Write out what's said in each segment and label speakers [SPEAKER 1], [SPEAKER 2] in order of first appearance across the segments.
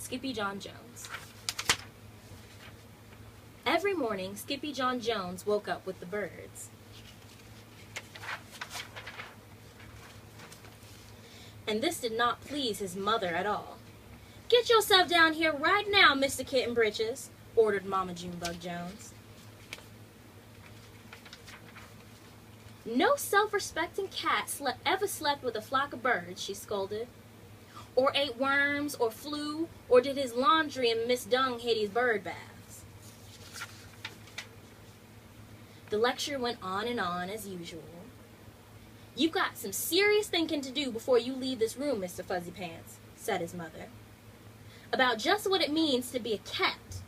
[SPEAKER 1] SkippyJon Jones. Every morning, SkippyJon Jones woke up with the birds. And this did not please his mother at all. "Get yourself down here right now, Mr. Kitten Britches," ordered Mama Junebug Jones. "No self-respecting cat ever slept with a flock of birds," she scolded, "or ate worms, or flew, or did his laundry in Miss Dunghatty's bird baths." The lecture went on and on as usual. "You've got some serious thinking to do before you leave this room, Mr. Fuzzy Pants," said his mother, "about just what it means to be a cat.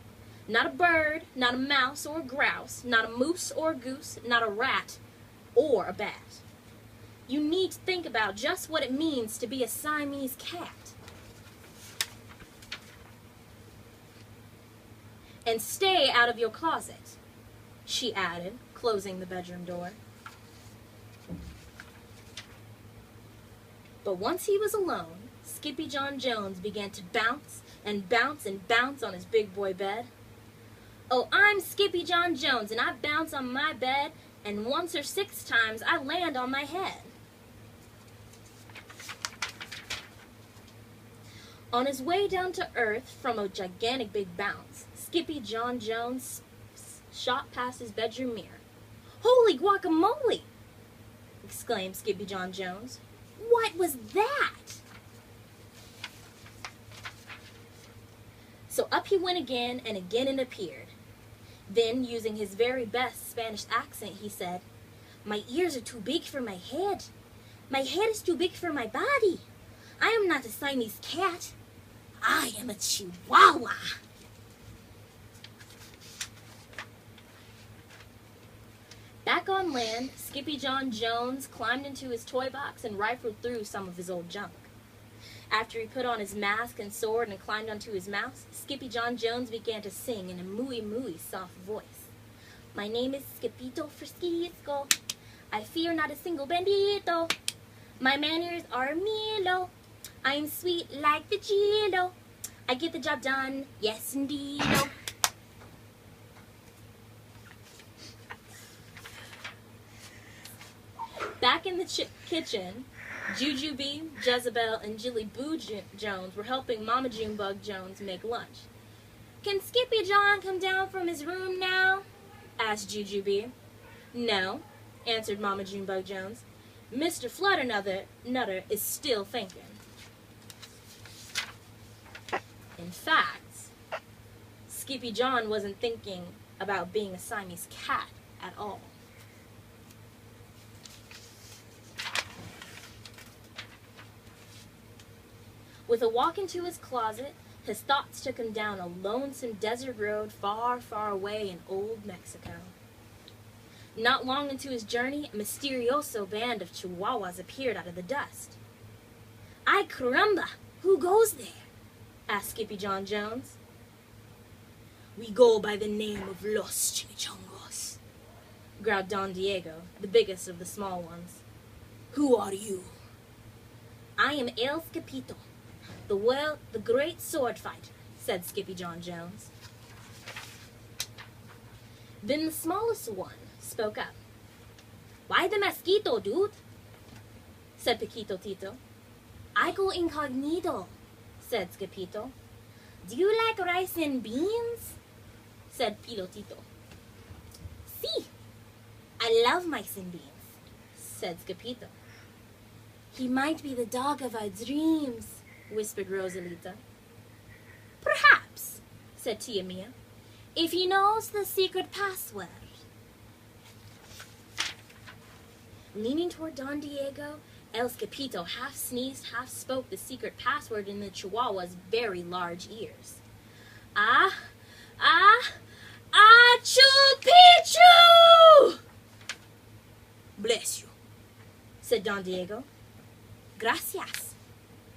[SPEAKER 1] Not a bird, not a mouse or a grouse, not a moose or a goose, not a rat or a bat. You need to think about just what it means to be a Siamese cat. And stay out of your closet," she added, closing the bedroom door. But once he was alone, SkippyJon Jones began to bounce and bounce and bounce on his big boy bed. "Oh, I'm SkippyJon Jones, and I bounce on my bed, and once or 6 times I land on my head." On his way down to earth from a gigantic big bounce, SkippyJon Jones shot past his bedroom mirror. "Holy guacamole!" exclaimed SkippyJon Jones. "What was that?" So up he went again, and again it appeared. Then, using his very best Spanish accent, he said, "My ears are too big for my head. My head is too big for my body. I am not a Siamese cat. I am a Chihuahua." Back on land, SkippyJon Jones climbed into his toy box and rifled through some of his old junk. After he put on his mask and sword and climbed onto his mouse, SkippyJon Jones began to sing in a mooey soft voice. "My name is Skippito Frisquisco. I fear not a single bandito. My manners are Milo. I am sweet like the Gilo. I get the job done, yes indeed." Back in the kitchen, Jujubee, Jezebel, and Jilly Boo Jones were helping Mama Junebug Jones make lunch. "Can SkippyJon come down from his room now?" asked Jujubee. "No," answered Mama Junebug Jones. "Mr. Flutternutter is still thinking." In fact, SkippyJon wasn't thinking about being a Siamese cat at all. With a walk into his closet, his thoughts took him down a lonesome desert road far, far away in old Mexico. Not long into his journey, a mysterioso band of Chihuahuas appeared out of the dust. "Ay caramba, who goes there?" asked SkippyJon Jones. "We go by the name of Los Chimichongos," growled Don Diego, the biggest of the small ones. "Who are you?" "I am El Skippito, the great sword fighter," said SkippyJon Jones. Then the smallest one spoke up. "Why the mosquito, dude?" said Paquito Tito. "I go incognito," said Skippito. "Do you like rice and beans?" said Pilotito. "See, I love mice and beans," said Skippito. "He might be the dog of our dreams," whispered Rosalita. "Perhaps," said Tia Mia, "if he knows the secret password." Leaning toward Don Diego, El Skippito half sneezed, half spoke the secret password in the Chihuahua's very large ears. Achoo Pichu! "Bless you," said Don Diego. "Gracias,"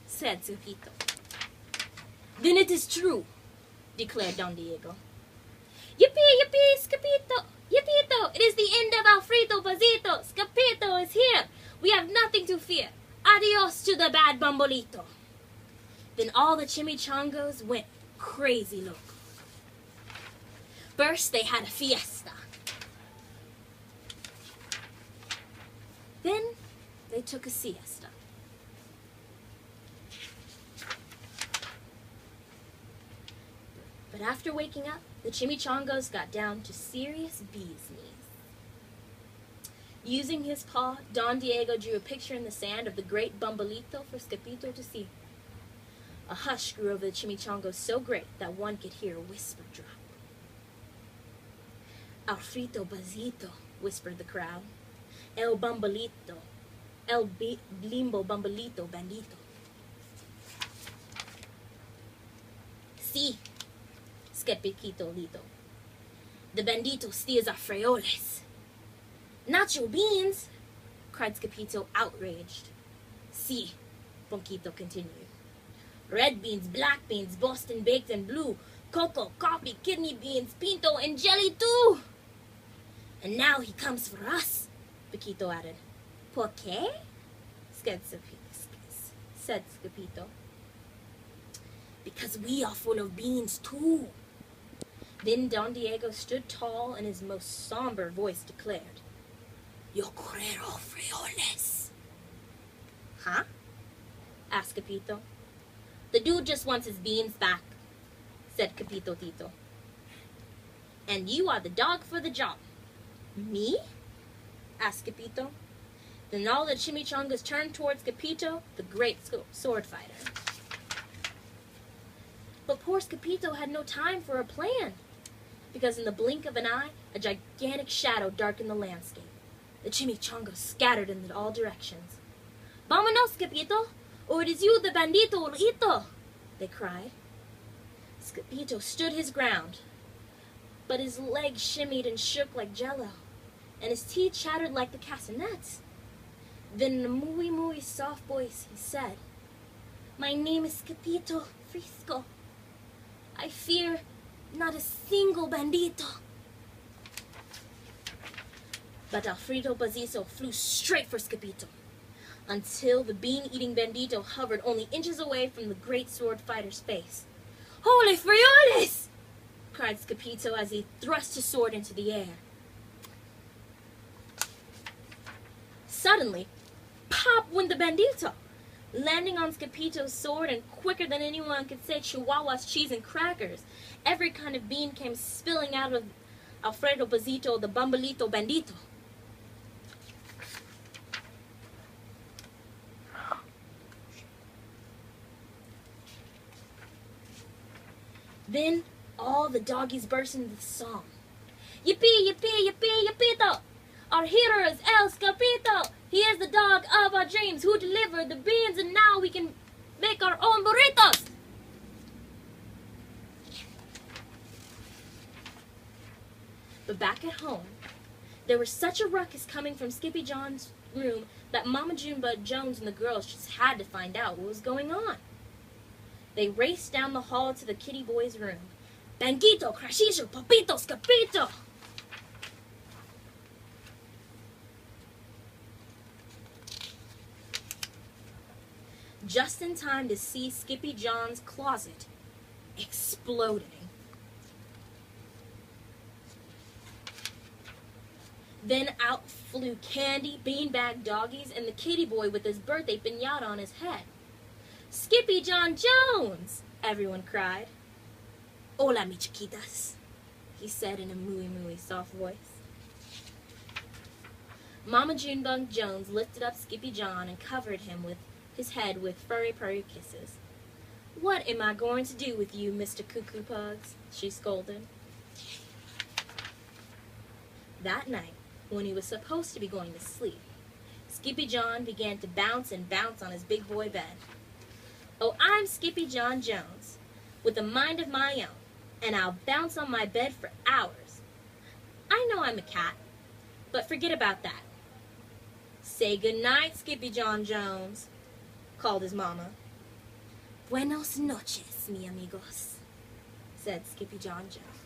[SPEAKER 1] said Skippito. "Then it is true," declared Don Diego. "Yippee, yippee, Skippito! Yippito! It is the end of Alfredo Bazito! Skippito is here! We have nothing to fear! Adios to the bad Bumbolito!" Then all the chimichangos went crazy loco. First, they had a fiesta. Then, they took a siesta. But after waking up, the chimichangos got down to serious bee's knees. Using his paw, Don Diego drew a picture in the sand of the great Bumbalito for Skippito to see. A hush grew over the chimichangos so great that one could hear a whisper drop. Alfredo Bazito, whispered the crowd. El Bumbalito, Blimbo Bumbalito Bandito. Si, Skippito Lito. The bandito steals our frijoles. Nacho beans, cried Skippito, outraged. Si, Ponquito continued. Red beans, black beans, Boston baked and blue, cocoa, coffee, kidney beans, pinto, and jelly too. And now he comes for us, Paquito added. ¿Por qué? said Skippito. Because we are full of beans too. Then Don Diego stood tall and his most somber voice declared, Yo quiero frijoles. Huh? asked Skippito. The dude just wants his beans back, said Capito Tito. And you are the dog for the job. Me? asked Skippito. Then all the chimichangas turned towards Skippito, the great sword fighter. But poor Skippito had no time for a plan, because in the blink of an eye, a gigantic shadow darkened the landscape. The chimichangas scattered in all directions. Vámonos, Skippito, or it is you, the bandito Urito, they cried. Skippito stood his ground, but his legs shimmied and shook like jello, and his teeth chattered like the castanets. Then in a muy soft voice he said, My name is Skippito Frisco. I fear not a single bandito. But Alfredo Bazito flew straight for Skippito, until the bean-eating bandito hovered only inches away from the great sword fighter's face. Holy frijoles! cried Skippito as he thrust his sword into the air. Suddenly, pop went the bandito, landing on Skippito's sword, and quicker than anyone could say Chihuahua's cheese and crackers, every kind of bean came spilling out of Alfredo Bazito, the Bumbalito Bandito. Then all the doggies burst into the song. Yippee, yippee, yippee, yippito! Our hero is El Skippito! He is the dog of our dreams who delivered the beans, and now we can make our own burritos! But back at home, there was such a ruckus coming from SkippyJon's room that Mama Junebug Jones and the girls just had to find out what was going on. They raced down the hall to the kitty boy's room. Banquito, Crashisho, Papito, Skippito! Just in time to see SkippyJon's closet exploding. Then out flew Candy, Beanbag Doggies, and the kitty boy with his birthday piñata on his head. SkippyJon Jones! Everyone cried. Hola, mi chiquitas, he said in a muy soft voice. Mama Junebug Jones lifted up SkippyJon and covered him with his head with furry kisses. What am I going to do with you, Mr. Cuckoo Pugs? She scolded. That night, when he was supposed to be going to sleep, SkippyJon began to bounce and bounce on his big boy bed. Oh, I'm SkippyJon Jones, with a mind of my own, and I'll bounce on my bed for hours. I know I'm a cat, but forget about that. Say goodnight, SkippyJon Jones, called his mama. Buenos noches, mi amigos, said SkippyJon Jones.